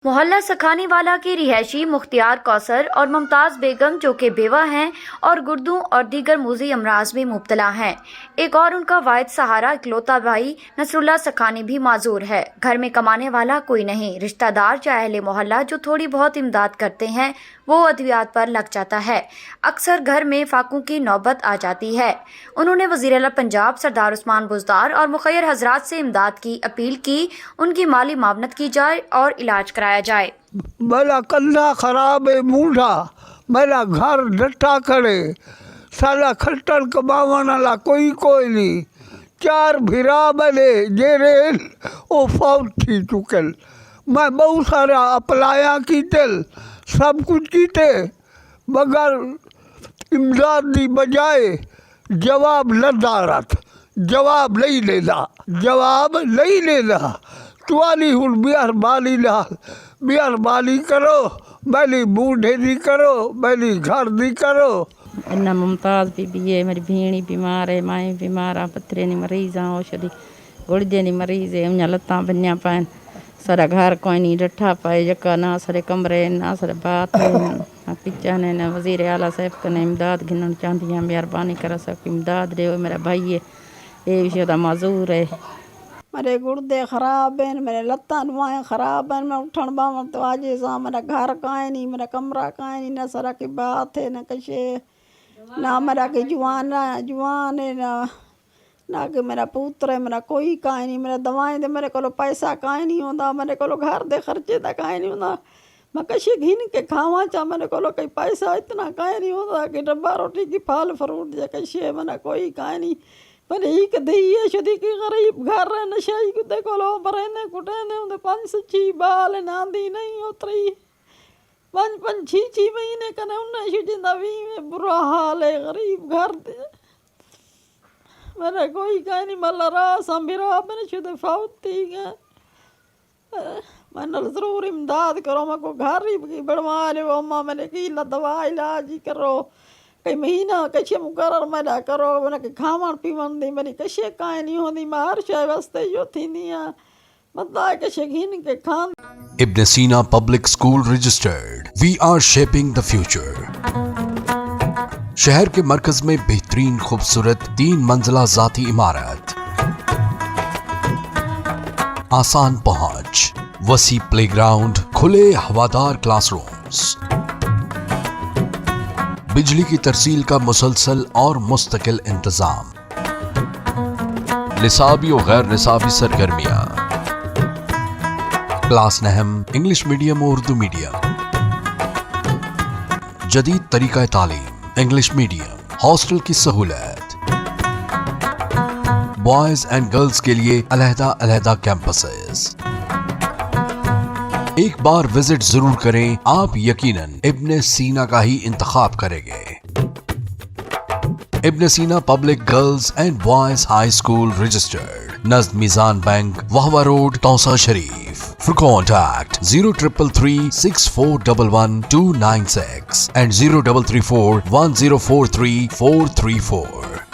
मोहल्ला सखानी वाला की रिहायशी मुख्तियार कौसर और मुमताज़ बेगम जो कि बेवा हैं और गुर्दों और दीगर मूजी अमराज में मुब्तला हैं। एक और उनका वाहिद सहारा इकलौता भाई नसरुल्लाह सखानी भी माजूर है। घर में कमाने वाला कोई नहीं, रिश्तेदार या अहले मोहल्ला जो थोड़ी बहुत इमदाद करते हैं वो अद्वियात पर लग जाता है। अक्सर घर में फाकों की नौबत आ जाती है। उन्होंने वज़ीर आला पंजाब सरदार उस्मान बुज़दार और मुखय्यर हजरात से इमदाद की अपील की, उनकी माली मावनत की जाए और इलाज कराया जाए। मेरा कंधा खराब है मूढ़ा, मेरा घर डट्टा करे, साला खट्टर कमावन वाला कोई नहीं। 4 भिरा बने जेरे वो फौत थी चुकल। मैं बहुत सारा अपलाया कीतल, सब कुछ कीते, मगर इमदाद दी बजाय जवाब लदारत, जवाब नहीं लेना। तुआली हुन मेहरबानी करो, मेरी बूढ़े दी करो, मेरी घर दी करो। इन्ना मुमताज़ बीबी है, मेरी भेणी बीमार है, माएँ बीमार आ, पत्थरे नी मरीज़ आ, औषधि गुर्दे नी मरीज़ है, उन्हें लत्तां बनिया पाइन, सारा घर कोई नहीं डठा पाए, जका ना सारे कमरे ना सारे बात ना किचन है, ना वज़ीर आला साहब कने इमदाद गिनना चाहती हैं, मेहरबानी करा सक इमदाद दे। मेरा भाई है ये विषय दा माजूर है। मेरे गुर्दे खराब हैं, मेरे लत्तां दुआएं खराब हैं, मैं उठन बावन तो आज सा, मेरा घर काहे नहीं, मेरा कमरा काहे नहीं, ना सारा की बात है ना कशे, ना मेरा की जवान है ना कि मेरा पुत्र है, मेरा कोई काहे नहीं, मेरे दवाएं दे मेरे को पैसा काहे नहीं होता, मेरे को घर दे खर्चे दा काहे नहीं होता, मैं कशे घिन के खावा चा, मेरे को कई पैसा इतना काहे नहीं होता कि डब्बा रोटी की फल फ्रूट जा कशे, मेरा कोई काहे नहीं। पर एक दही शुदी की गरीब घर है, नशाई कुत्ते को लो बरेने कुटेने उनके 5-6 बाल नांदी नहीं उतरी, 5-6 महीने कने उन्हें शुजिंदा में बुरा हाल है गरीब घर दे। मेरा कोई कहीं नहीं, मल्ला रास बिरा मैंने शुद्ध फौती गए, मैंने जरूर इमदाद करो, मैं को घर ही बढ़वा ले अम्मा, मैंने की दवा इलाज ही करो, कई महीना कशे मुकर्रर मैदा करो, मैंने कि खावन पीवन दी मेरी कशे काहे नहीं होती, मैं हर शय वास्ते जो थी मतलब कशे घिन के Khan. Ibn Sina Public School Registered. We are shaping the future. शहर के मरकज में बेहतरीन खूबसूरत 3 मंजिला जाती इमारत, आसान पहुंच, वसी प्लेग्राउंड, खुले हवादार क्लासरूम्स, बिजली की तरसील का मुसलसल और मुस्तकिल इंतजाम, निसाबी और गैर निसाबी सरगर्मियां, क्लास नहम इंग्लिश मीडियम और उर्दू मीडियम, जदीद तरीका तालीम इंग्लिश मीडियम, हॉस्टल की सहूलत, बॉयज एंड गर्ल्स के लिए अलहदा कैंपसेस। एक बार विजिट जरूर करें, आप यकीनन इब्न सीना का ही इंतखाब करेंगे। Ibn Sina public girls and boys high school registered, नज़द Meezan bank, Wahwa road, Taunsa Sharif. For contact 0333 6411 296 and 0334 1043 434.